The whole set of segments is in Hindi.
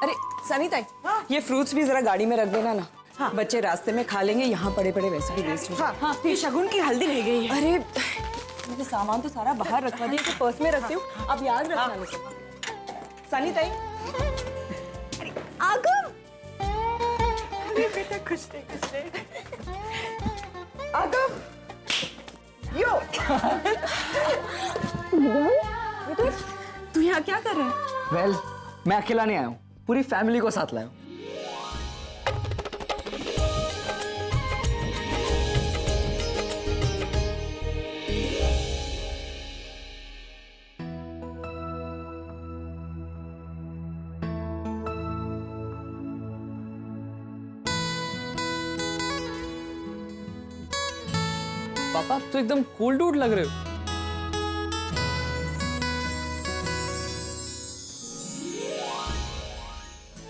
अरे सनीता, ये फ्रूट्स भी जरा गाड़ी में रख देना ना। हाँ। बच्चे रास्ते में खा लेंगे, यहाँ पड़े पड़े वैसे भी वेस्ट हो जाएंगे। हाँ, ये शगुन की हल्दी रह गई है। अरे मैंने सामान तो सारा बाहर रखवा दिया, इसे पर्स में रखती हूँ, अब याद रखना मुझे। सनीता, अरे आगम, अरे बेटा खुश रहे। आगम, यो। तू यहाँ क्या कर रहा है? वेल, मैं अकेला नहीं आया हूँ, पूरी फैमिली को साथ लाया हूँ। पापा तो एकदम कूल डूड लग रहे हो।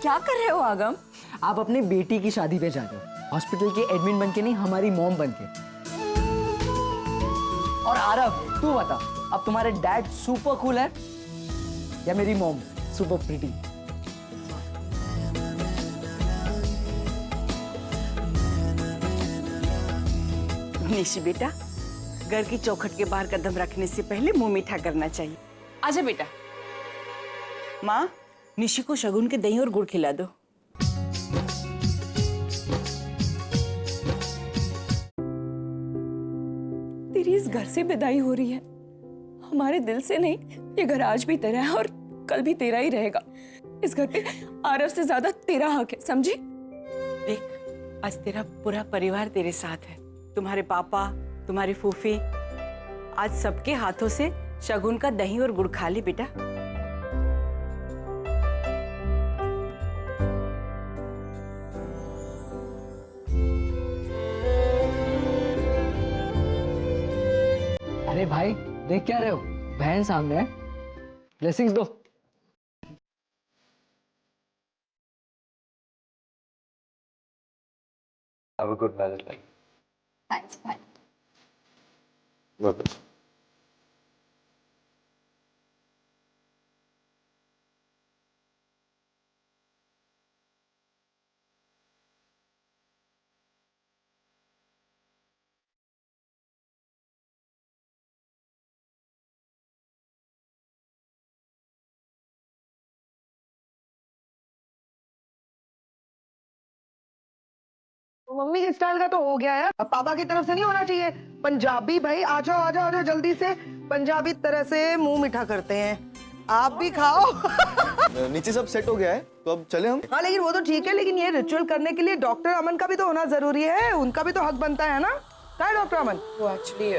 क्या कर रहे हो आगम? आप अपनी बेटी की शादी पे जा रहे हो, हॉस्पिटल के एडमिन बन के नहीं, हमारी मॉम बन के। और आरव, तू बता, अब तुम्हारे डैड सुपर कूल है या मेरी मॉम सुपर प्रिटी? निशी बेटा, घर की चौखट के बाहर कदम रखने से पहले मुंह मीठा करना चाहिए। आजा बेटा। माँ, निशी को शगुन के दही और गुड़ खिला दो। तेरी इस घर से विदाई हो रही है, हमारे दिल से नहीं। ये घर आज भी तेरा है और कल भी तेरा ही रहेगा। इस घर पे आरव से ज्यादा तेरा हक है, समझी? देख, आज तेरा पूरा परिवार तेरे साथ है। तुम्हारे पापा, तुम्हारी फूफी, आज सबके हाथों से शगुन का दही और गुड़ खा ले बेटा। अरे भाई, देख क्या रहे हो? बहन सामने है, ब्लेसिंग्स दो। Have a good marriage life. Thanks, bye. Bye-bye. Mummy के स्टाइल का तो हो गया है, अब पापा की तरफ से नहीं होना चाहिए। पंजाबी भाई, आ जाओ आ जाओ आ जाओ जल्दी से। पंजाबी तरह से मुंह मीठा करते हैं, आप भी खाओ। नीचे सब सेट हो गया है, तो अब चले हम। हाँ लेकिन वो तो ठीक है, लेकिन ये रिचुअल करने के लिए डॉक्टर अमन का भी तो होना जरूरी है, उनका भी तो हक बनता है ना। क्या है डॉक्टर अमन? वो एक्चुअली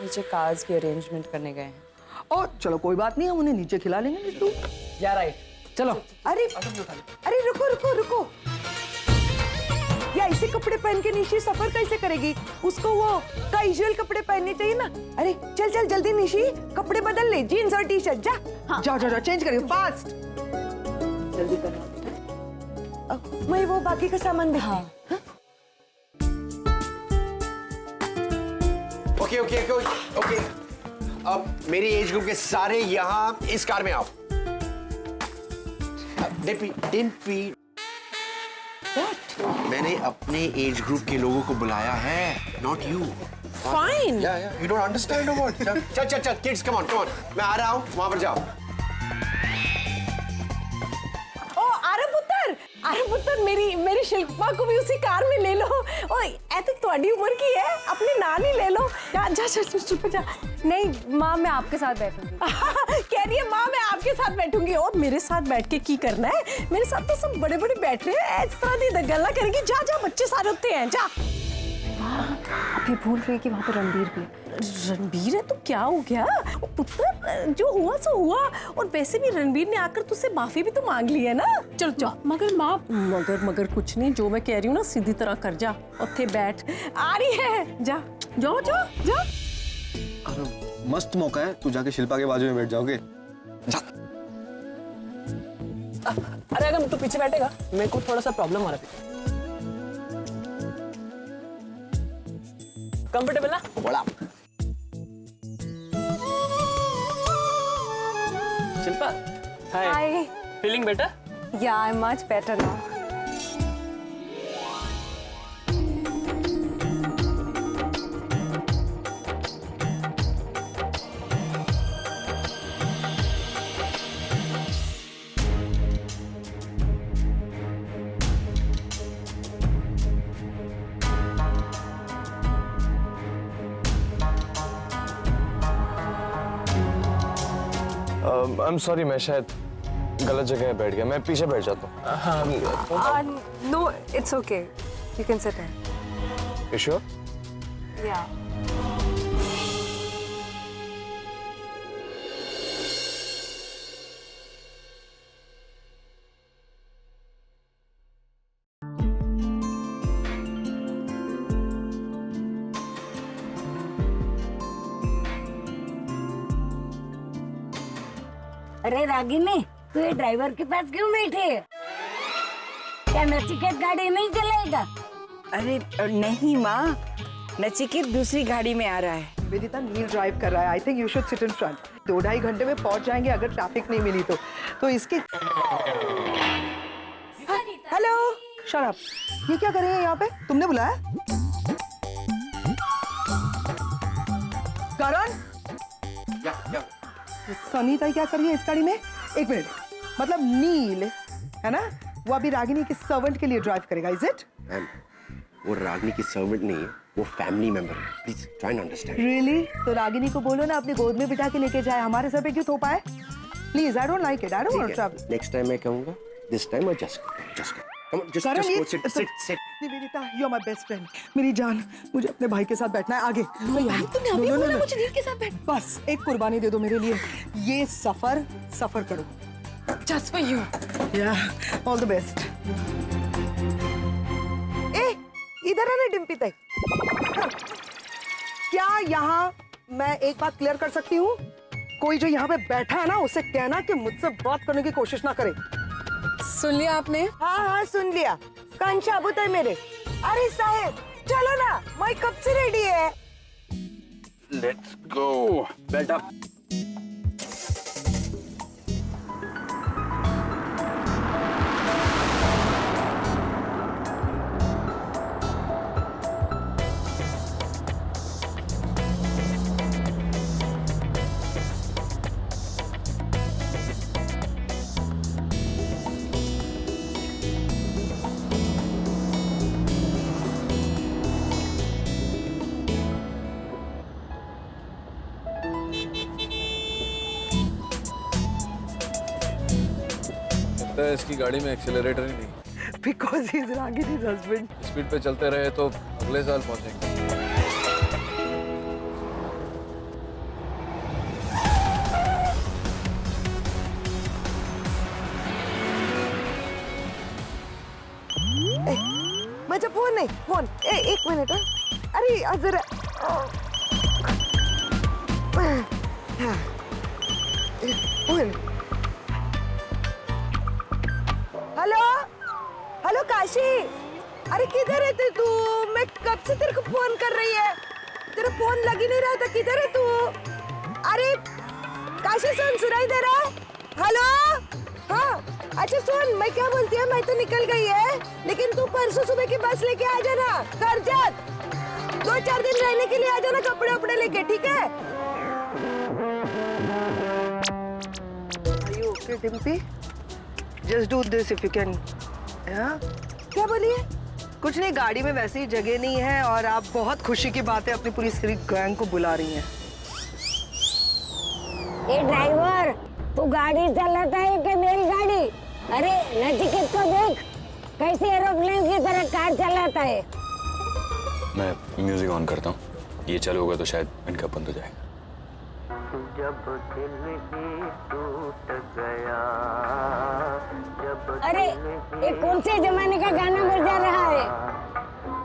नीचे कार्स की अरेंजमेंट करने गए हैं। ओ चलो कोई बात नहीं, हम उन्हें नीचे खिला लेंगे बिट्टू। या राइट, चलो। अरे अरे रुको रुको रुको, या ऐसे कपड़े पहन के निशी सफर कैसे करेगी? उसको वो कैजुअल कपड़े पहनने चाहिए ना। अरे चल चल जल्दी निशी, कपड़े बदल ले, जीन्स और टी शर्ट। जा हाँ। जाओ जाओ जाओ, चेंज करियो फास्ट, जल्दी करना। मैं वो बाकी का सामान देखा। हाँ। ओके ओके ओके ओके, अब मेरी एज ग्रुप के सारे यहाँ इस कार में आओ। डिम्पी, मैंने अपने एज ग्रुप के लोगों को बुलाया है, नॉट यू। फाइन। या यू डोंट अंडरस्टैंड व्हाट? चल चल चल किड्स, कम ऑन मैं आ रहा हूँ, वहां पर जाओ। ओ अरे पुत्र, मेरी शिल्पा को भी उसी कार में ले लो। ओ ऐसे तुम्हारी उम्र की है, अपनी नानी ले लो। जा जा शिल्पा जा। नहीं माँ, मैं आपके साथ बैठूंगी। कह रही है माँ मैं आपके साथ बैठूंगी, और मेरे साथ बैठ के की करना है? मेरे साथ तो सब बड़े बड़े बैठ रहे हैं, इस तरह की गल्ला करेगी। जा जा, बच्चे सारे होते हैं, जा। आप ये भूल रही है कि वहाँ पे रणबीर भी है। रणबीर है तो क्या हो गया पुत्र, जो हुआ सो हुआ। और वैसे भी रणबीर ने आकर तुझसे माफी भी तो मांग ली है ना। चलो चलो। मगर माँ, मगर कुछ नहीं, जो मैं कह रही हूँ ना सीधी तरह कर। जा उत्थे बैठ, आ रही है। जा जाओ जाओ जा। अरे मस्त मौका है, तू जाके शिल्पा के बाजू में बैठ जाओगे। अरे अगर तू पीछे बैठेगा, मेरे को थोड़ा सा प्रॉब्लम आ रहा है। कंफर्टेबल ना? बड़ा Shilpa, hi. Feeling better? Yeah, I'm much better now. I am sorry, मैं शायद गलत जगह बैठ गया। मैं पीछे बैठ जाता हूँ। No, it's okay. You can sit here. You sure? Yeah. अरे रागिनी, तू ये ड्राइवर के पास क्यों बैठी है? क्या नचिकेत गाड़ी नहीं चलाएगा? अरे नहीं माँ, नचिकेत दूसरी गाड़ी में आ रहा है। वेदिता नील ड्राइव कर रहा है। I think you should sit in front. 2-2.5 घंटे में पहुंच जाएंगे अगर ट्रैफिक नहीं मिली तो इसके। Hello, shut up. ये क्या कर रहे हैं यहाँ पे? तुमने बुलाया? करण, सनीता क्या कर रही है इस गाड़ी में? एक मिनट, मतलब नील है ना, वो अभी रागिनी के सर्वेंट के लिए ड्राइव करेगा, इज इट? मैम, वो रागिनी की सर्वेंट नहीं है, वो फैमिली मेंबर है। Please try to understand. Really? तो रागिनी को बोलो ना अपनी गोद में बिठा के लेके जाए, हमारे सर पे क्यों थोपा है? Please, I don't like it. I don't want to travel. Next time मैं कहूंगा, this time I just come on, just sit. Nivedita, you are my best friend, मेरी जान। मुझे अपने भाई के साथ बैठना है आगे। तुमने अभी बोला मुझे नील के साथ बैठ। बस एक कुर्बानी दे दो मेरे लिए। ये सफर करो। Just for you. Yeah, all the best. इधर आना डिम्पी तक। क्या यहाँ मैं एक बात क्लियर कर सकती हूँ? कोई जो यहाँ पे बैठा है ना, उसे कहना कि मुझसे बात करने की कोशिश ना करे। सुन लिया आपने? हाँ सुन लिया। कान साबुत है मेरे। अरे साहेब चलो ना, मैं कब से रेडी है। Let's go. Belt up. इसकी गाड़ी में एक्सेलरेटर ही नहीं। Because he is Ragini's husband. Speed पे चलते रहे तो अगले साल पहुंचेंगे। माझा फोन नहीं, फोन। एक मिनट। अरे जरा। फोन। हेलो काशी, अरे किधर है तू? मैं कब से तेरे को फोन कर रही है, तेरा फोन लग ही नहीं रहा था। किधर है तू? अरे काशी सुनाई दे रहा है? हेलो, हाँ अच्छा सुन, मैं क्या बोलती है, मैं तो निकल गई है, लेकिन तू परसों सुबह की बस लेके आ जाना करजत। 2-4 दिन रहने के लिए आ जाना, कपड़े वपड़े लेके, ठीक है? Are you okay, Dimpy? Just do this if you can. क्या बोलिए? कुछ नहीं, गाड़ी में वैसे ही जगह नहीं है और आप बहुत खुशी की बात है अपनी पूरी सारी गैंग को बुला रही हैं। ए ड्राइवर, तू गाड़ी चलाता है कि मेरी गाड़ी? अरे नचिकेत को देख, कैसे एरोप्लेन की तरह कार चलाता है। मैं म्यूजिक ऑन करता हूँ, ये चालू होगा तो शायद इनका बंद हो जाएगा। जब दिल ही टूट गया, अरे ये कौन से जमाने का गाना बजा रहा है?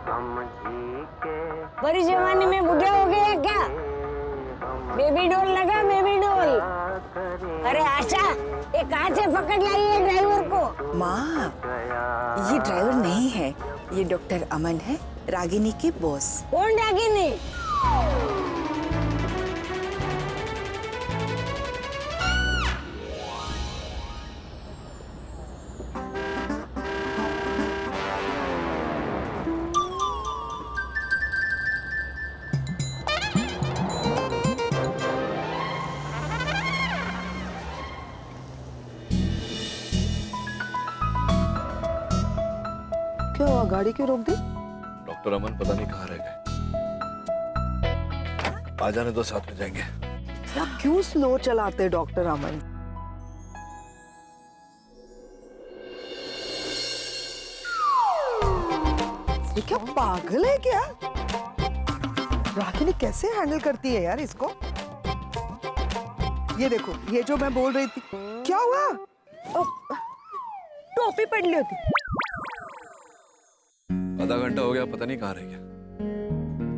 हम जी के बड़ी जमाने में बुढ़ा हो गया क्या? बेबी डॉल लगा, बेबी डॉल। अरे आशा, ये कहाँ से पकड़ लाई है ड्राइवर को? माँ, ये ड्राइवर नहीं है, ये डॉक्टर अमन है, रागिनी के बॉस। कौन रागिनी? गाड़ी क्यों रोक दी? डॉक्टर अमन पता नहीं कहाँ रह गए। आ जाने दो, साथ में जाएंगे। आप क्यों स्लो चलाते डॉक्टर अमन? ये क्या पागल है क्या? रागिनी कैसे हैंडल करती है यार इसको? ये देखो, ये जो मैं बोल रही थी, क्या हुआ? टोपी पहन ली होती। आधा घंटा हो गया, पता नहीं कहाँ रह गया।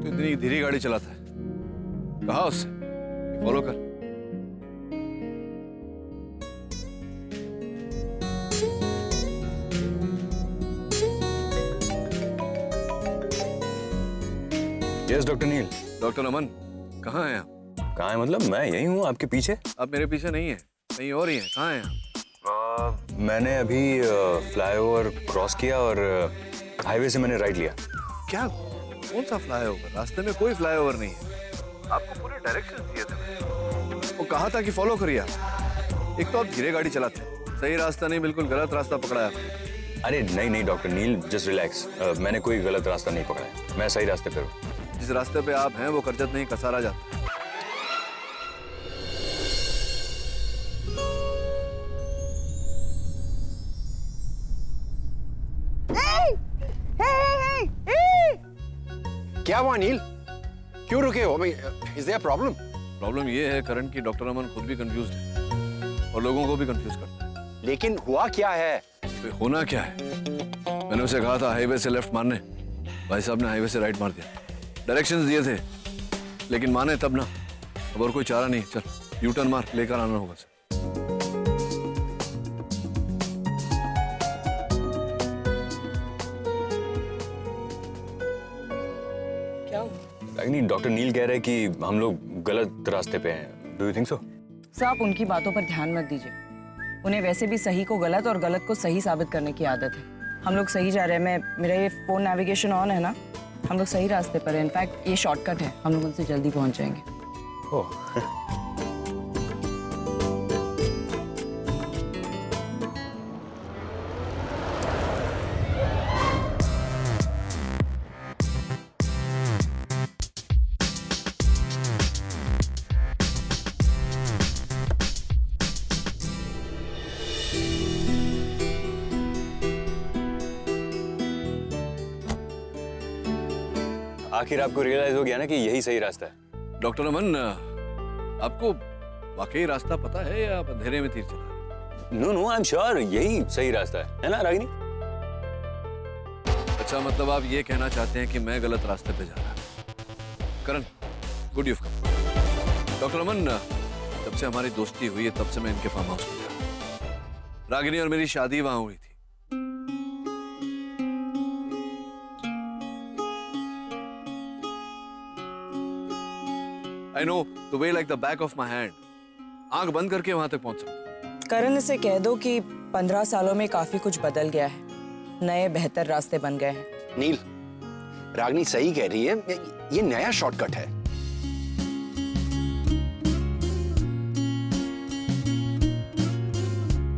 तो इतनी धीरे गाड़ी चलाता है, कहा उससे फॉलो कर। यस डॉक्टर नील। डॉक्टर अमन कहाँ हैं आप? कहाँ है मतलब? मैं यही हूँ आपके पीछे। आप मेरे पीछे नहीं है, कहीं और ही हैं। कहाँ हैं आप? मैंने अभी फ्लाईओवर क्रॉस किया और हाईवे से मैंने राइट लिया। क्या? कौन सा फ्लाईओवर? रास्ते में कोई फ्लाईओवर नहीं है। आपको पूरे डायरेक्शन दिए थे मैंने। वो कहा था कि फॉलो करिए आप। एक तो आप धीरे गाड़ी चलाते हैं, सही रास्ता नहीं, बिल्कुल गलत रास्ता पकड़ा है आपने। अरे नहीं नहीं डॉक्टर नील, जस्ट रिलैक्स। मैंने कोई गलत रास्ता नहीं पकड़ा है, मैं सही रास्ते पर हूँ। जिस रास्ते पे आप हैं वो करजत नहीं, कसारा जाता है। क्या हुआ अनिल? क्यों रुके हो? Is their problem? प्रॉब्लम ये है करण की डॉक्टर अमन खुद भी कंफ्यूज है और लोगों को भी कंफ्यूज करता है। लेकिन हुआ क्या है? तो होना क्या है? मैंने उसे कहा था हाईवे से लेफ्ट मारने, भाई साहब ने हाईवे से राइट मार दिया। डायरेक्शंस दिए थे लेकिन माने तब ना। अब और कोई चारा नहीं, चल यू टर्न मार, लेकर आना होगा। रागिनी, डॉक्टर नील कह रहे हैं कि हम लोग गलत रास्ते पे हैं। Do you think so? आप उनकी बातों पर ध्यान मत दीजिए। उन्हें वैसे भी सही को गलत और गलत को सही साबित करने की आदत है। हम लोग सही जा रहे हैं। मेरा ये फोन नेविगेशन ऑन है ना, हम लोग सही रास्ते पर हैं। इनफैक्ट ये शॉर्टकट है, हम लोग उनसे जल्दी पहुंच जाएंगे। ओह आखिर आपको रियलाइज हो गया ना कि यही सही रास्ता है। डॉक्टर अमन, आपको वाकई रास्ता पता है या आप अंधेरे में तीर चला? No no, I am sure यही सही रास्ता है ना रागिनी? अच्छा, मतलब आप ये कहना चाहते हैं कि मैं गलत रास्ते पे जा रहा हूं। करण, गुड यूफ कम। डॉक्टर अमन, जब से हमारी दोस्ती हुई है तब से मैं इनके फार्म हाउस में जा रहा हूं। रागिनी और मेरी शादी वहां हुई थी। I know the way like the back of my hand. आंख बंद करके वहां तक पहुंच सकता। करण से कह दो कि 15 सालों में काफी कुछ बदल गया है, नए बेहतर रास्ते बन गए हैं। नील, रागिनी सही कह रही है, ये नया शॉर्टकट है।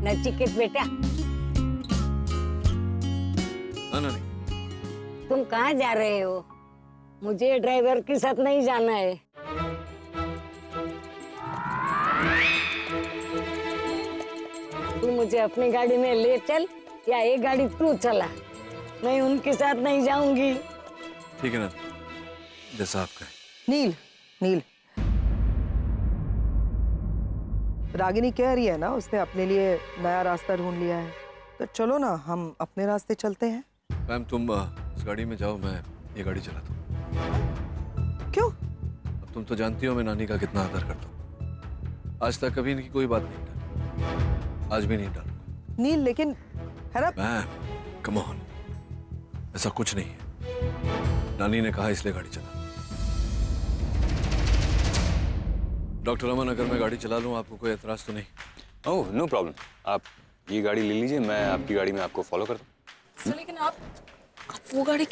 नचिकेत बेटा, नहीं। तुम कहाँ जा रहे हो? मुझे ड्राइवर के साथ नहीं जाना है। तू मुझे अपनी गाड़ी में ले चल या ये गाड़ी तू चला, मैं उनके साथ नहीं जाऊंगी। ठीक है ना, जैसा आप कहें। नील, नील, रागिनी कह रही है ना उसने अपने लिए नया रास्ता ढूंढ लिया है, तो चलो ना हम अपने रास्ते चलते हैं। मैम, तुम इस गाड़ी में जाओ, मैं ये गाड़ी चलाता हूँ। क्यों? अब तुम तो जानती हो मैं नानी का कितना आदर करता हूँ। आज तक कभी इनकी कोई बात नहीं डाली, आज भी नहीं डालूंगा। नील, लेकिन है ना। मैम, कम ऑन, ऐसा कुछ नहीं है। नानी ने कहा इसलिए गाड़ी चला। डॉक्टर अमन, अगर मैं गाड़ी चला लूं आपको कोई एतराज तो नहीं? ओह नो प्रॉब्लम, आप ये गाड़ी ले लीजिए, मैं आपकी गाड़ी में आपको फॉलो करता हूँ। लेकिन आप वो गाड़ी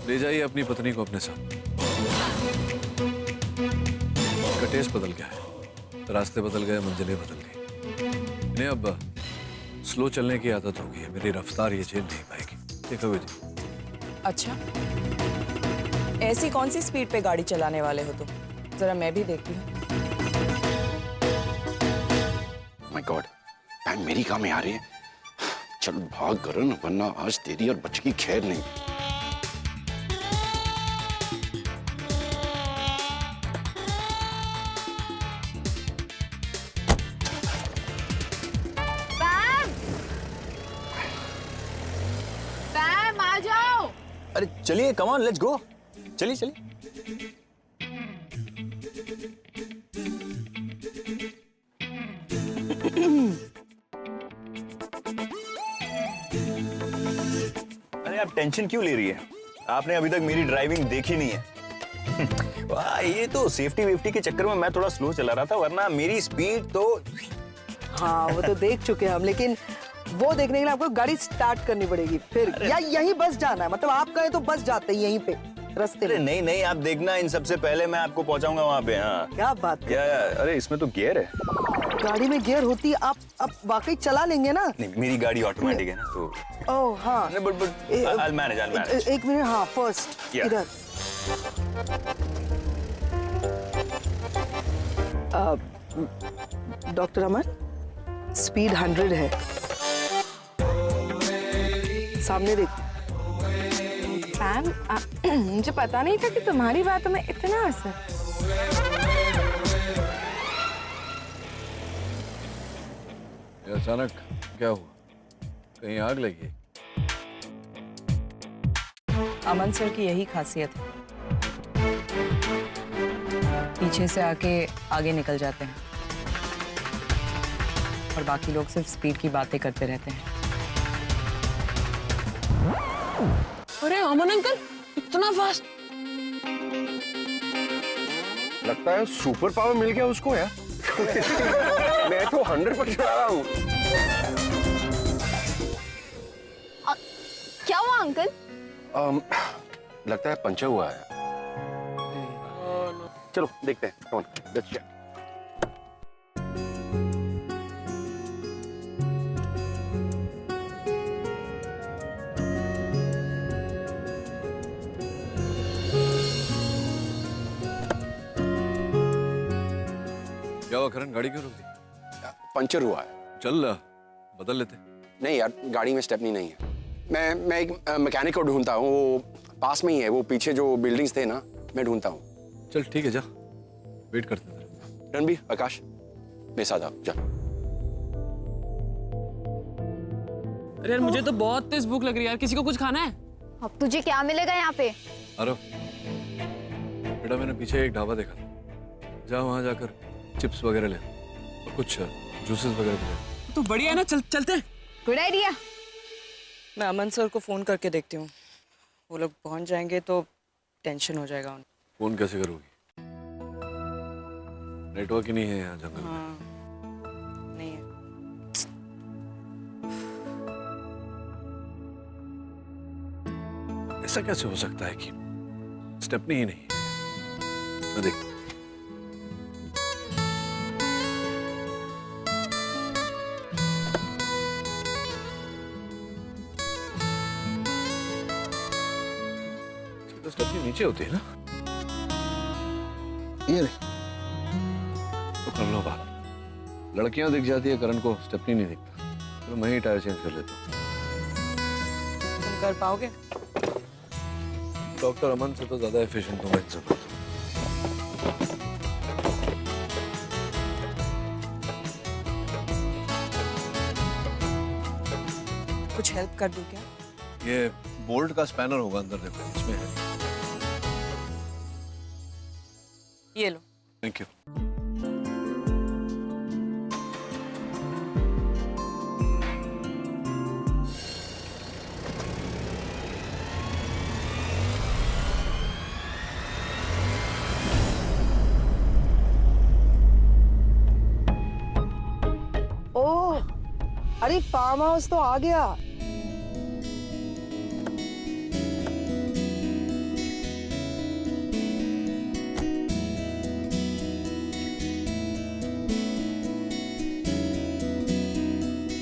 ले जाइए अपनी पत्नी को अपने साथ। उनका टेस्ट बदल गया है, रास्ते बदल गए, मंजिलें बदल गई। इन्हें अब स्लो चलने की आदत हो गई है। मेरी रफ्तार ये झेल नहीं पाएगी। देखोगे जी, अच्छा, ऐसी कौन सी स्पीड पे गाड़ी चलाने वाले हो तुम? जरा मैं भी देखती हूँ। माय गॉड, बहन मेरी कहाँ में आ रही है? चल भाग करण, वरना आज तेरी और बच्चे की खैर नहीं। पैम आ जाओ। अरे चलिए, कम ऑन, लेट्स गो। चलिए चलिए। अरे आप टेंशन क्यों ले रही है? आपने अभी तक मेरी ड्राइविंग देखी नहीं है। वाह, ये तो सेफ्टी वेफ्टी के चक्कर में मैं थोड़ा स्लो चला रहा था, वरना मेरी स्पीड तो। हाँ वो तो देख चुके हैं हम, लेकिन वो देखने के लिए आपको गाड़ी स्टार्ट करनी पड़ेगी फिर, या यहीं बस जाना है? मतलब आप कहें तो बस जाते हैं यहीं पे रास्ते अरे में। नहीं नहीं, आप देखना, इन सबसे पहले मैं आपको पहुंचाऊंगा वहां पे। हाँ क्या बात है? या, अरे इसमें तो गियर है। गाड़ी में गियर होती है, आप वाकई चला लेंगे ना? नहीं, मेरी गाड़ी ऑटोमेटिक है ना, तो ओह हाँ, बट I'll manage। एक मिनट, हाँ फर्स्ट Yeah. इधर। डॉक्टर अमन, स्पीड 100 है, सामने देखो। पैम, मुझे पता नहीं था कि तुम्हारी बातों में इतना असर। ये अचानक क्या हुआ? कहीं आग लगी? अमन सर की यही खासियत है, पीछे से आके आगे निकल जाते हैं और बाकी लोग सिर्फ स्पीड की बातें करते रहते हैं। अरे अमन अंकल, इतना फास्ट! लगता है सुपर पावर मिल गया उसको यार। मैं तो 100% चला रहा हूँ। क्या हुआ अंकल? लगता है पंचर हुआ है। चलो देखते हैं। कौन? Let's check. क्या हुआ करण, गाड़ी क्यों रुक गई? पंचर हुआ है। चल बदल लेते। नहीं यार, गाड़ी में स्टेपनी नहीं है। मैं एक मैकेनिक को ढूंढता हूँ, वो पास में ही है, वो पीछे जो बिल्डिंग्स थे ना, मैं ढूंढता हूँ। चल ठीक है, जा, वेट करते हैं। रणबीर, आकाश, मेरे साथ आओ, जा। अरे यार, मुझे तो बहुत तेज भूख लग रही है यार, किसी को कुछ खाना है? अब तुझे क्या मिलेगा यहाँ पे? अरे बेटा, मैंने पीछे एक ढाबा देखा था, जा वहां जाकर चिप्स वगैरह ले और कुछ जूसेस वगैरह भी ले। तो बढ़िया है ना, चलते हैं। Good idea. मैं अमन सर को फोन करके देखती हूँ, वो लोग पहुंच जाएंगे तो टेंशन हो जाएगा उनको। फोन कैसे करोगी? नेटवर्क ही नहीं है यहाँ जंगल में। हाँ, नहीं है। ऐसा कैसे हो सकता है कि स्टेपनी ही नहीं है? मैं देख। तो स्टेपनी नीचे होती है ना? ये तो कर लो बात। लड़कियां दिख जाती है, करण को स्टेपनी नहीं दिखता। तो मैं ही टायर चेंज कर लेता हूँ। तुम कर पाओगे? डॉक्टर अमन से तो ज्यादा एफिशिएंट हूँ मैं इन सब। कुछ हेल्प कर दूं क्या? ये बोल्ट का स्पैनर होगा अंदर, देखो इसमें है। ये लो। Thank you. ओह, अरे फार्म हाउस तो आ गया।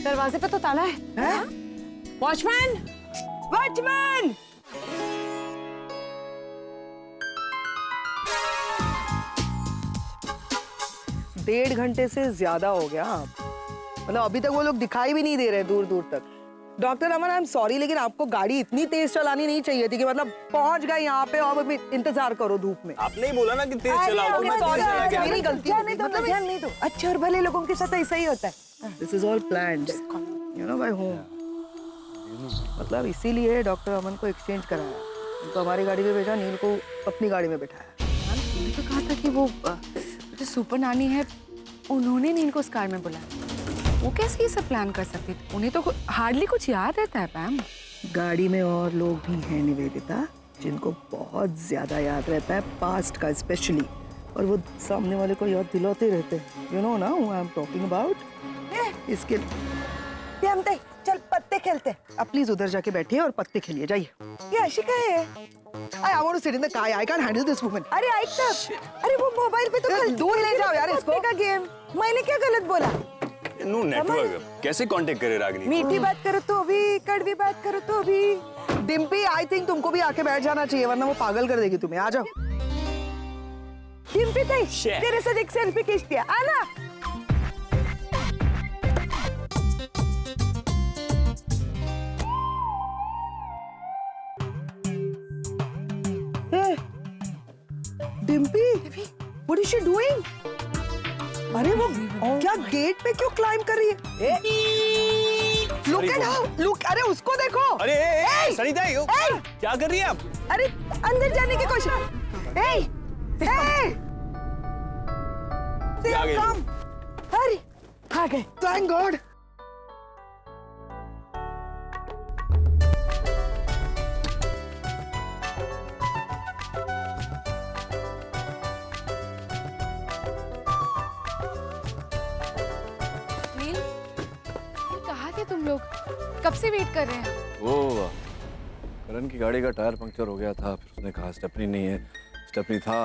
दरवाजे पे तो ताला है। हैं? वॉचमैन! वॉचमैन! 1.5 घंटे से ज्यादा हो गया। मतलब अभी तक वो लोग दिखाई भी नहीं दे रहे दूर दूर तक। Doctor Aman, I am sorry, लेकिन आपको गाड़ी इतनी तेज चलानी नहीं चाहिए थी कि मतलब पहुंच गए यहाँ पे और अभी इंतजार करो धूप में। आपने ही बोला ना कि तेज चलाओ। मेरी गलती जाने दो, ध्यान नहीं दो। अच्छे और भले लोगों के साथ ऐसा ही होता है। This is all planned, you know, by home. मतलब इसीलिए डॉक्टर अमन को एक्सचेंज कराया, उनको हमारी गाड़ी में भेजा, नील को अपनी गाड़ी में बिठाया। मैंने तो कहा था कि वो जो सुपर नानी है उन्होंने नील को उस कार में बुलाया। वो कैसे ये सब प्लान कर सकती थी? उन्हें तो हार्डली कुछ याद रहता है पैम। गाड़ी में और लोग भी हैं निवेदिता जिनको बहुत ज्यादा याद रहता है, पास्ट का स्पेशली, और वो सामने वाले को याद दिलाते रहते हैं। यू नो ना who I am talking about. इसके चल पत्ते खेलते। अब प्लीज उधर जाके बैठिए और पत्ते खेलिए, जाइए। ये आशिका है। I want to sit in the car. I can't handle this woman. अरे ऐक तब, अरे वो मोबाइल पे तो यार, दूर ले जाओ यार इसको। पत्ते का गेम। मैंने क्या गलत बोला? नो नेटवर्क, कैसे कांटेक्ट करे रागिनी? मीठी बात करो तो भी, कड़वी बात करो तो भी। डिम्पी, आई थिंक तुमको भी आके बैठ जाना चाहिए, वरना वो पागल कर देगी तुम्हें। आ जाओ। डिम्पी ताई, तेरे साथ एक सेल्फी खींचती है, आना। Dimpy, what is she doing? अरे वो क्या गेट पे क्यों क्लाइंब कर रही है? Look at how, look, अरे उसको देखो। अरे सरिता, क्या कर रही है आप? अरे अंदर जाने की कोशिश। Come. अरे आ गए। Thank God. कहाँ थे तुम लोग? कब से वेट कर रहे हैं? वो करण की गाड़ी का टायर पंक्चर हो गया था, फिर उसने कहा स्टेपनी नहीं है, स्टेपनी था,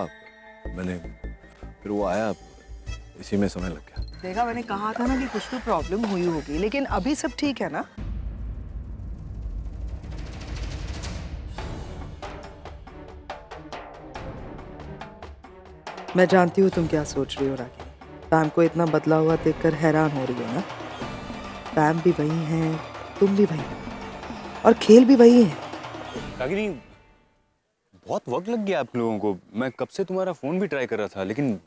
मैंने फिर वो आया, इसी में समय लग गया। देखा, मैंने कहा था ना कि कुछ तो प्रॉब्लम हुई होगी, लेकिन अभी सब ठीक है ना? मैं जानती हूँ तुम क्या सोच रही हो रागिनी। पैम को इतना बदला हुआ देखकर हैरान हो रही हो ना? पैम भी वही है, तुम भी वही हो, और खेल भी वही है। रागिनी, बहुत वक्त लग गया आप लोगों को। मैं कब से तुम्हारा फोन भी ट्राई कर रहा था, लेकिन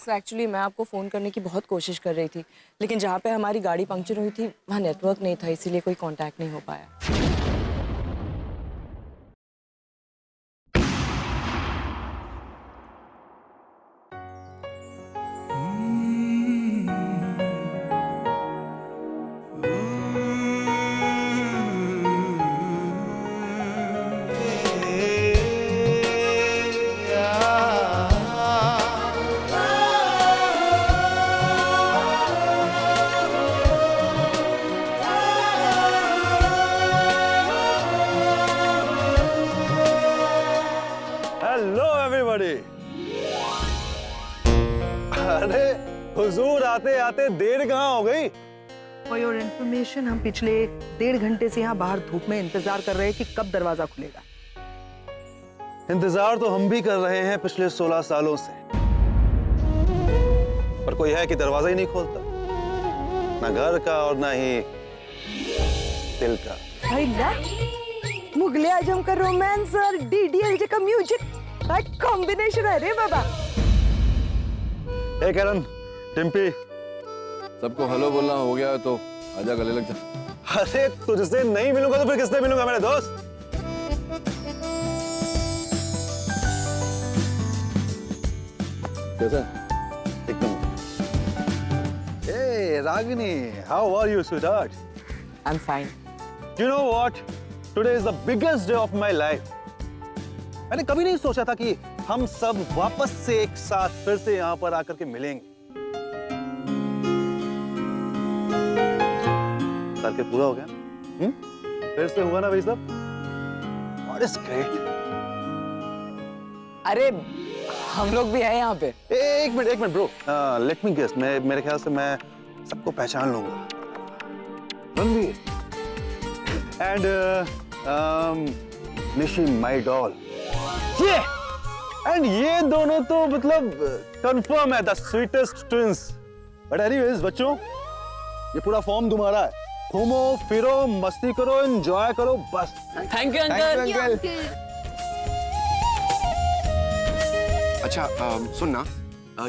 एक्चुअली मैं आपको फ़ोन करने की बहुत कोशिश कर रही थी, लेकिन जहाँ पे हमारी गाड़ी पंक्चर हुई थी वहाँ नेटवर्क नहीं था, इसीलिए कोई कांटेक्ट नहीं हो पाया। अरे हुजूर, आते आते देर कहाँ हो गई? For your information, हम पिछले 1.5 घंटे से यहाँ बाहर धूप में इंतजार कर रहे हैं कि कब दरवाजा खुलेगा। इंतजार तो हम भी कर रहे हैं पिछले 16 सालों से, पर कोई है कि दरवाजा ही नहीं खोलता, ना घर का और ना ही दिल का। मुगले आजम का रोमांस और डीडीएलजे का म्यूजिक, क्या कॉम्बिनेशन है रे बाबा। ए करण, टिम्पी, सबको हेलो बोलना हो गया है तो आजा गले लग जा। अरे तुझसे नहीं मिलूंगा तो फिर किससे मिलूंगा मेरे दोस्त? कैसा? एकदम। Hey Ragini, how are you, sweetheart? I'm fine. You know what? Today is the biggest day of my life. मैंने कभी नहीं सोचा था कि हम सब वापस से एक साथ फिर से यहाँ पर आकर के मिलेंगे। करके पूरा हो गया? फिर से हुआ ना भाई साहब? What is great? अरे हम लोग भी हैं यहाँ पे। एक minute bro, let me guess, मेरे ख्याल से मैं सबको पहचान लूंगा। Ranveer and Nishi my doll, ये दोनों तो मतलब कंफर्म है, the sweetest twins but anyways बच्चों, ये पूरा फॉर्म तुम्हारा है। घूमो फिरो, मस्ती करो, एंजॉय करो, बस। Thank you uncle. अच्छा सुन ना,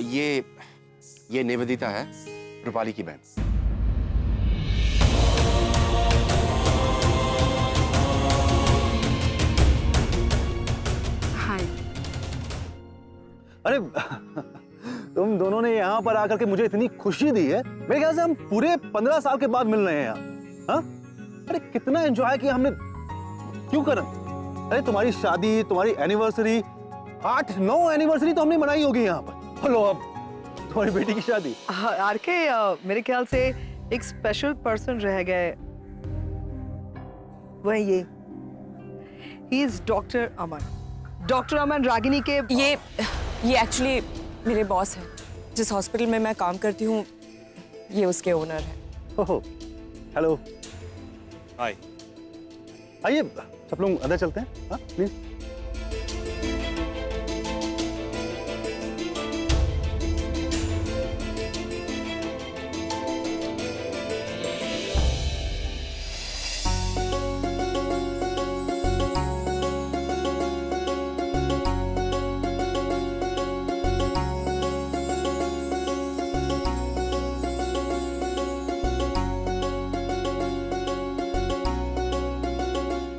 ये निवेदिता है, रूपाली की बहन। हाय। अरे तुम दोनों ने यहाँ पर आकर के मुझे इतनी खुशी दी है। मेरे ख्याल से हम पूरे 15 साल के बाद मिल रहे हैं यहाँ। हाँ? अरे कितना एंजॉय किया हमने, क्यों करण? अरे तुम्हारी शादी, तुम्हारी एनिवर्सरी, 8-9 एनिवर्सरी तो हमने मनाई होगी यहाँ पर। हेलो, अब तुम्हारी बेटी की शादी। आरके, मेरे ख्याल से एक स्पेशल पर्सन रह गए, वह ये, he is doctor Aman. Doctor Aman Ragini के ये एक्चुअली मेरे बॉस हैं। जिस हॉस्पिटल में मैं काम करती हूँ, ये उसके ओनर है। ओहो, हेलो, हाय। आइए सब लोग अंदर चलते हैं, हाँ प्लीज।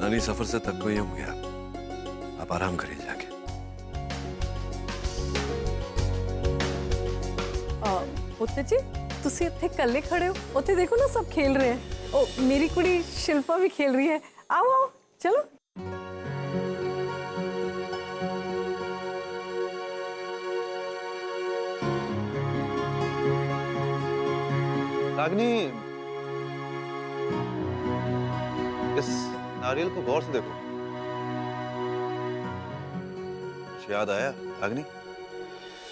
नानी सफर से थक गई होंगी आप आराम करिए जाके। पुत्र जी, तुसी इत्थे कल्ले खड़े हो? उत्थे देखो ना, सब खेल रहे हैं। ओ, मेरी कुड़ी शिल्पा भी खेल रही है। आओ आओ, चलो। रागिनी, इस नारियल को गौर से देखो। कुछ याद आया रागिनी?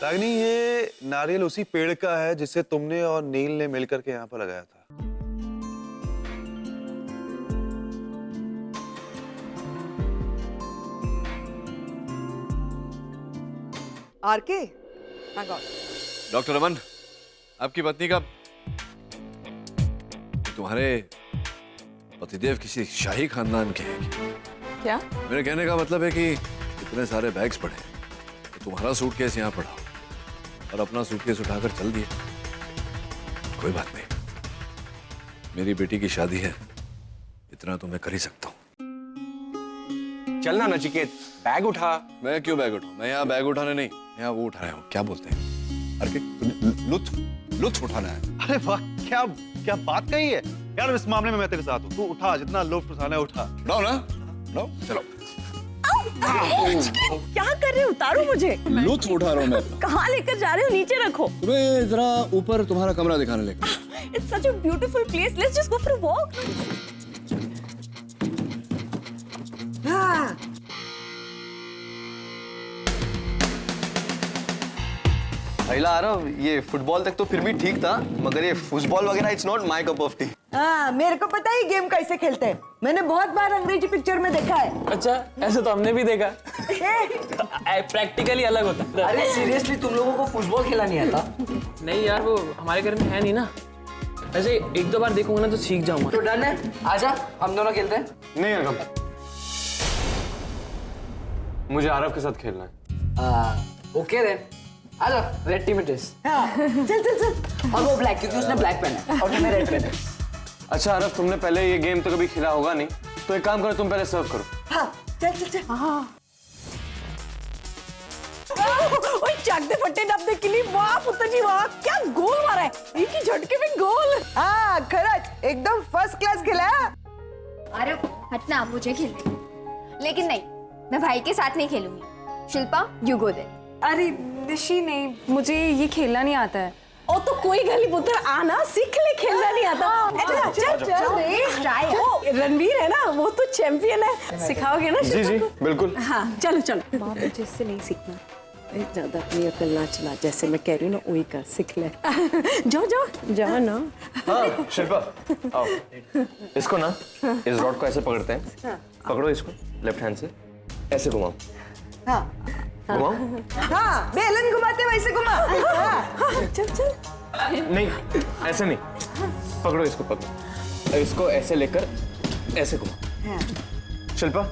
रागिनी, ये नारियल उसी पेड़ का है जिसे तुमने और नील ने मिलकर के यहाँ पर लगाया था। आरके, डॉक्टर अमन, आपकी पत्नी का, तुम्हारे पतिदेव किसी शाही खानदान के हैं क्या? मेरे कहने का मतलब है कि इतने सारे बैग्स पड़े, तो तुम्हारा सूटकेस यहाँ पड़ा और अपना सूटकेस उठाकर चल दिए। कोई बात नहीं, मेरी बेटी की शादी है, इतना तो मैं कर ही सकता हूँ। चलना नचिकेत, बैग उठा। मैं क्यों बैग उठाऊं? मैं यहाँ बैग उठाने नहीं, यहाँ वो उठा रहा हूँ। क्या बोलते हैं? अरे लुत्फ उठाना है। अरे वाह, क्या क्या बात कही है यार। इस मामले में मैं तेरे साथ हूँ। तू उठा, जितना लुत्फ उठाना है उठा। उठाओ ना, उठाओ, चलो। क्या कर रहे हो? उतारो मुझे। लुत्फ उठा रहा हूँ मैं। कहाँ लेकर जा रहे हो? नीचे रखो। तुम्हें जरा ऊपर तुम्हारा कमरा दिखाने लेकर। It's such a beautiful place. Let's just go for a walk. हाँ। अहिला आरव, ये फुटबॉल तक तो फिर भी ठीक था, मगर ये फुटबॉल वगैरह it's not my cup of T. हाँ, मेरे को पता है गेम कैसे खेलते हैं। मैंने बहुत बार अंग्रेजी पिक्चर में देखा है। अच्छा, ऐसे तो हमने भी देखा। प्रैक्टिकली अलग होता है। अरे सीरियसली, तुम लोगों को फुटबॉल खेला नहीं आता? नहीं यार, वो हमारे घर में है नहीं ना। ऐसे एक दो बार देखूंगा ना तो सीख जाऊंगा। तो डन है, आजा हम दोनों खेलते हैं। नहीं अरगम, मुझे आरव के साथ खेलना है। ओके देन, आजा। Red team it is. चल चल चल। और वो ब्लैक, क्योंकि उसने ब्लैक पहना है और मैं रेड पहना है। अच्छा आरव, तुमने पहले ये गेम तो कभी खेला होगा नहीं, तो एक काम करो, तुम पहले सर्व करो। हाँ, चल चल चल। हाँ। ओए, चक दे फट्टे डब्बे के लिए। वाह पुत्र जी, वाह, क्या गोल मारा है। एक ही झटके में गोल। हाँ, खरच एकदम फर्स्ट क्लास खेला। अरे हटना, मुझे खेलने। लेकिन नहीं, मैं भाई के साथ नहीं खेलूंगी। Shilpa, you go there. अरे निशी, नहीं, मुझे ये खेलना नहीं आता है। ओ तो कोई गली पुत्र, आना सीख ले, खेलना नहीं आता। चल चल, वो रणवीर है ना, वो तो चैंपियन है। सिखाओगे ना? जी जी बिल्कुल। हाँ, चलो चलो। बाप मुझे इससे नहीं सीखना। ज्यादा अपनी अकल ना चला, जैसे मैं कह रही हूँ ना वही कर, सीख ले। जाओ जाओ जाओ ना। हाँ शिल्पा, आओ। इसको ना, इस रॉड को ऐसे पकड़ते हैं। पकड़ो इसको लेफ्ट हैंड से, ऐसे घुमाओ। हाँ घुमाओ। हाँ, बेलन घुमाते वैसे घुमा। हाँ, चल चल। नहीं, ऐसे नहीं। पकड़ो इसको, पकड़ो। इसको ऐसे लेकर ऐसे घुमा। शिल्पा,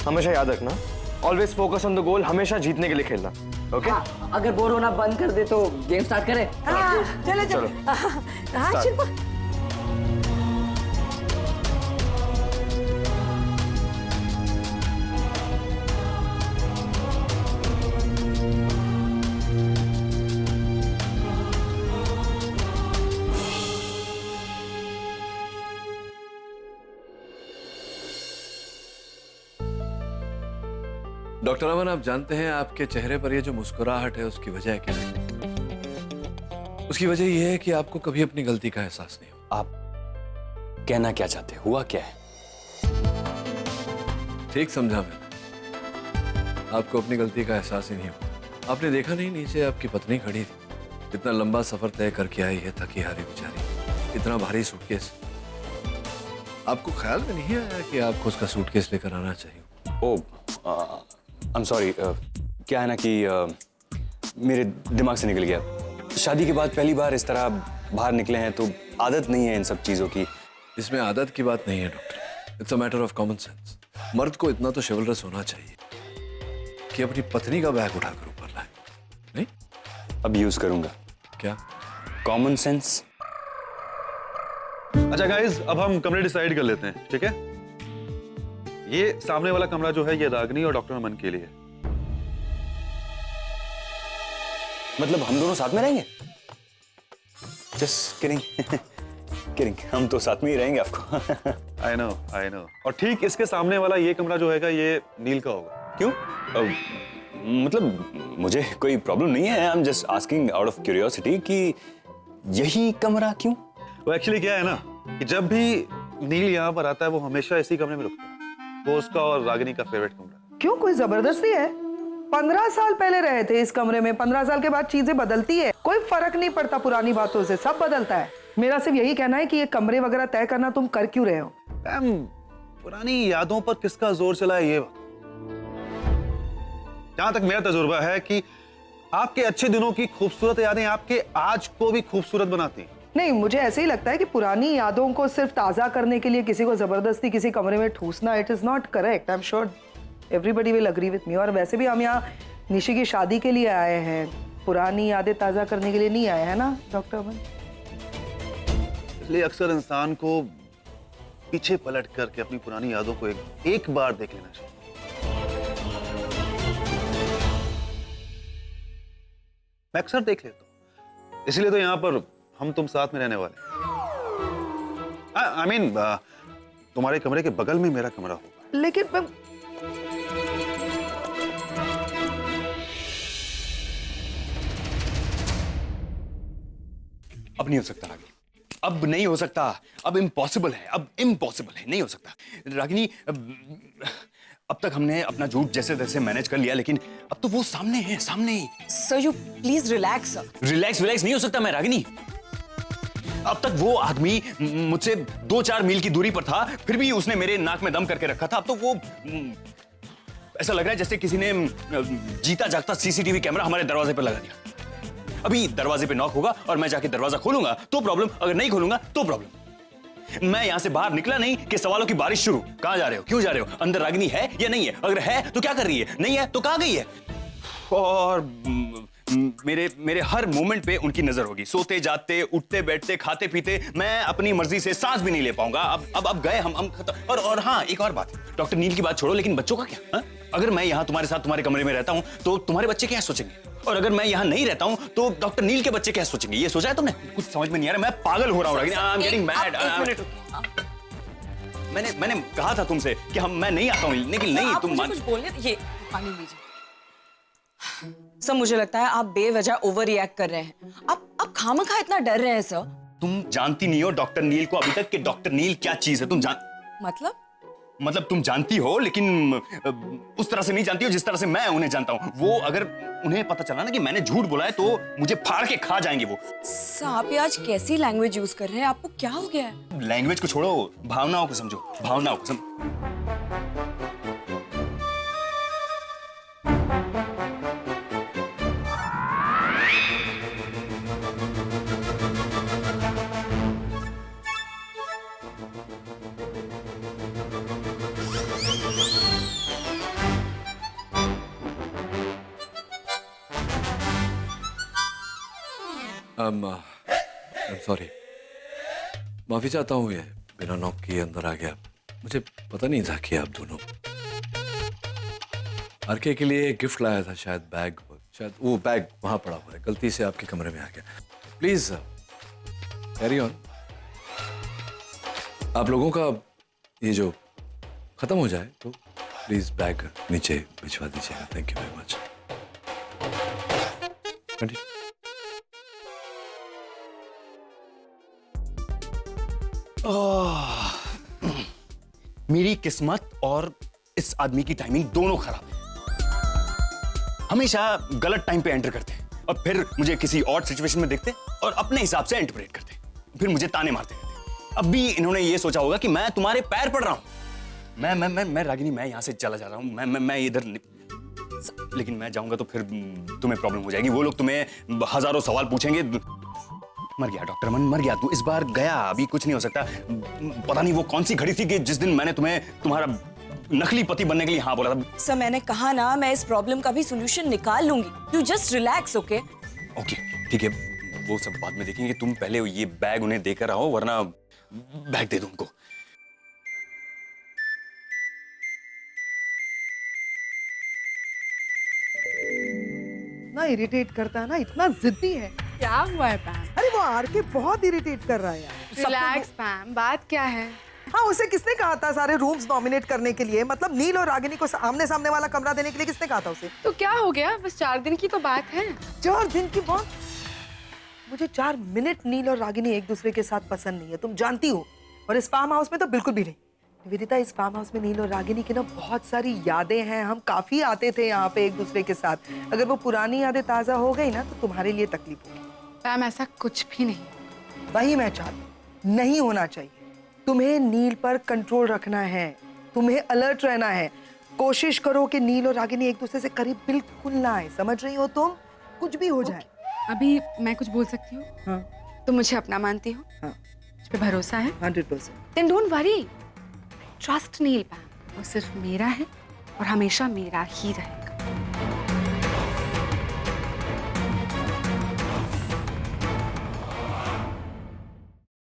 हमेशा याद रखना, always focus on the goal, हमेशा जीतने के लिए खेलना, ओके? अगर बोर होना बंद कर दे तो गेम स्टार्ट करें? चलो चलो। हाँ शिल्पा। डॉक्टर अमन, आप जानते हैं आपके चेहरे पर ये जो मुस्कुराहट है उसकी वजह क्या है? उसकी वजह यह है कि आपको कभी अपनी गलती का एहसास नहीं हुआ। आप कहना क्या चाहते, हुआ क्या है? ठीक समझा मैंने, आपको अपनी गलती का एहसास ही नहीं हुआ। आपने देखा नहीं, नीचे आपकी पत्नी खड़ी थी, इतना लंबा सफर तय करके आई है, थकी हारी बेचारी, इतना भारी सूटकेस। आपको ख्याल में नहीं आया कि आपको उसका सूटकेस लेकर आना चाहिए? ओह, आई एम सॉरी। क्या है ना कि मेरे दिमाग से निकल गया। शादी के बाद पहली बार इस तरह बाहर निकले हैं तो आदत नहीं है इन सब चीजों की। इसमें आदत की बात नहीं है doctor, it's a matter of common sense. मर्द को इतना तो शिवलरस होना चाहिए कि अपनी पत्नी का बैग उठाकर ऊपर लाए। नहीं? अब यूज करूंगा। क्या? Common sense. अच्छा गाइस, अब हम कमरे डिसाइड कर लेते हैं, ठीक है? ये सामने वाला कमरा जो है ये रागिनी और डॉक्टर अमन के लिए। मतलब हम दोनों साथ में रहेंगे? Just kidding. किडिंग, हम तो साथ में ही रहेंगे आपको। I know. और ठीक इसके सामने वाला ये कमरा जो है ये नील का होगा। क्यों? मतलब मुझे कोई प्रॉब्लम नहीं है, I am just asking out of curiosity कि यही कमरा क्यों? वो एक्चुअली क्या है ना कि जब भी नील यहाँ पर आता है वो हमेशा इसी कमरे में रुकता है। वो उसका और रागिनी का फेवरेट कमरा। क्यों, कोई जबरदस्ती है? 15 साल पहले रहे थे इस कमरे में, 15 साल के बाद चीजें बदलती है, कोई फर्क नहीं पड़ता पुरानी बातों से, सब बदलता है। मेरा सिर्फ यही कहना है कि ये कमरे वगैरह तय करना तुम कर क्यों रहे हो? पुरानी यादों पर किसका जोर चला है ये बात। जहां तक मेरा तजुर्बा है कि आपके अच्छे दिनों की खूबसूरत यादें आपके आज को भी खूबसूरत बनाती हैं। नहीं, मुझे ऐसे ही लगता है कि पुरानी यादों को सिर्फ ताज़ा करने के लिए किसी को जबरदस्ती किसी कमरे में ठूसना, it is not correct. I am sure everybody will agree with me. और वैसे भी हम यहाँ निशी की शादी के लिए आए हैं, पुरानी यादें ताज़ा करने के लिए नहीं आए हैं ना डॉक्टर अमन? इसलिए अक्सर इंसान को पीछे पलट करके अपनी पुरानी यादों को एक बार देख लेना चाहिए। मैं अक्सर देख लेता हूँ, इसलिए तो यहाँ पर हम तुम साथ में रहने वाले। आई मीन तुम्हारे कमरे के बगल में मेरा कमरा होगा। लेकिन अब नहीं हो सकता रागिनी, अब नहीं हो सकता, अब इम्पॉसिबल है, अब इम्पॉसिबल है, नहीं हो सकता रागिनी। अब तक हमने अपना झूठ जैसे तैसे मैनेज कर लिया, लेकिन अब तो वो सामने है, सामने ही। Sir you please relax. Relax नहीं हो सकता मैं रागिनी। अब तक वो आदमी मुझसे 2-4 मील की दूरी पर था, फिर भी उसने मेरे नाक में दम करके रखा था। अब तो वो ऐसा लग रहा है जैसे किसी ने जीता जागता सीसीटीवी कैमरा हमारे दरवाजे पर लगा दिया। अभी दरवाजे पे नॉक होगा और मैं जाके दरवाजा खोलूंगा तो प्रॉब्लम, अगर नहीं खोलूंगा तो प्रॉब्लम। मैं यहां से बाहर निकला नहीं कि सवालों की बारिश शुरू। कहां जा रहे हो, क्यों जा रहे हो, अंदर रागिनी है या नहीं है, अगर है तो क्या कर रही है, नहीं है तो कहां गई है। और मेरे हर मोमेंट पे उनकी नजर होगी, सोते जागते, उठते बैठते, खाते पीते। मैं अपनी मर्जी से सांस भी नहीं ले पाऊंगा। अब गए हम खत्म। और हाँ, एक और बात, डॉक्टर नील की बात छोड़ो, लेकिन बच्चों का क्या? हा? अगर मैं यहाँ तुम्हारे साथ तुम्हारे कमरे में रहता हूँ तो तुम्हारे बच्चे क्या सोचेंगे, और अगर मैं यहाँ नहीं रहता हूँ तो डॉक्टर नील के बच्चे क्या सोचेंगे? ये सोचा है तुमने? कुछ समझ में नहीं आ रहा, मैं पागल हो रहा हूँ। I am getting mad. मैंने कहा था तुमसे कि मैं नहीं आता हूँ, लेकिन नहीं तुम कुछ बोलने। ये पानी लीजिए। सर मुझे लगता है आप बेवजह ओवर रिएक्ट कर रहे हैं। आप खामखा इतना डर रहे हैं सर। तुम जानती नहीं हो डॉक्टर नील को अभी तक कि डॉक्टर नील क्या चीज है। तुम मतलब तुम जानती हो, लेकिन उस तरह से नहीं जानती हो जिस तरह से मैं उन्हें जानता हूँ। वो अगर उन्हें पता चला ना कि मैंने झूठ बोला है तो मुझे फाड़ के खा जाएंगे वो। सर आप ये आज कैसी लैंग्वेज यूज कर रहे हैं? आपको क्या हो गया है? लैंग्वेज को छोड़ो, भावनाओं को समझो, भावनाओं को समझो। सॉरी, माफी चाहता हूँ, ये बिना नॉक किए अंदर आ गया। मुझे पता नहीं था कि आप दोनों आरके के लिए गिफ्ट लाया था, शायद बैग, शायद वो बैग वहां पड़ा हुआ है, गलती से आपके कमरे में आ गया। Please carry on. आप लोगों का ये जो खत्म हो जाए तो प्लीज बैग नीचे भिजवा दीजिएगा। Thank you very much. मेरी किस्मत और इस आदमी की टाइमिंग दोनों खराब है। हमेशा गलत टाइम पे एंटर करते हैं और फिर मुझे किसी और सिचुएशन में देखते और अपने हिसाब से इंटरप्रेट करते हैं, फिर मुझे ताने मारते रहते हैं। अब भी इन्होंने ये सोचा होगा कि मैं तुम्हारे पैर पड़ रहा हूं। मैं रागिनी, मैं यहां से चला जा रहा हूं। मैं इधर, लेकिन मैं जाऊंगा तो फिर तुम्हें प्रॉब्लम हो जाएगी। वो लोग तुम्हें हजारों सवाल पूछेंगे। मर गया डॉक्टर अमन, मर गया तू। इस बार गया, अभी कुछ नहीं हो सकता। पता नहीं वो कौन सी घड़ी थी कि जिस दिन मैंने तुम्हें तुम्हारा नकली पति बनने के लिए हाँ बोला था। सर मैंने कहा ना, मैं इस प्रॉब्लम का भी सोल्यूशन निकाल लूंगी। You just relax, okay? Okay ठीक है, वो सब बाद में देखेंगे। तुम पहले ये बैग उन्हें देकर आओ, वरना बैग दे दो उनको। ना इरिटेट करता है ना, इतना जिद्दी है। क्या हुआ है पैम? अरे वो आरके बहुत इरिटेट कर रहा है यार। रिलैक्स पैम, बात क्या है? हाँ, उसे किसने कहा था सारे रूम्स डोमिनेट करने के लिए? मतलब नील और रागिनी को आमने सामने वाला कमरा देने के लिए किसने कहा था उसे? तो क्या हो गया? बस 4 दिन की तो बात है। 4 दिन की बात? मुझे 4 मिनट नील और रागिनी एक दूसरे के साथ पसंद नहीं है, तुम जानती हो। और इस फार्म हाउस में तो बिल्कुल भी नहीं। निवेदिता, इस फार्म हाउस में नील और रागिनी की ना बहुत सारी यादें हैं। हम काफी आते थे यहाँ पे एक दूसरे के साथ। अगर वो पुरानी यादें ताजा हो गई ना तो तुम्हारे लिए तकलीफ होगी। पैम ऐसा कुछ भी नहीं। वही मैं चाहती हूँ, नहीं होना चाहिए। तुम्हें नील पर कंट्रोल रखना है, तुम्हें अलर्ट रहना है। कोशिश करो कि नील और रागिनी एक दूसरे से करीब बिल्कुल ना आए। समझ रही हो तुम? कुछ भी हो जाए। अभी मैं कुछ बोल सकती हूँ? हाँ। तुम मुझे अपना मानती हो? हाँ। मुझ पे भरोसा है? 100%। Then don't worry. Trust नील पैम, वो सिर्फ मेरा है और हमेशा मेरा ही रहेगा।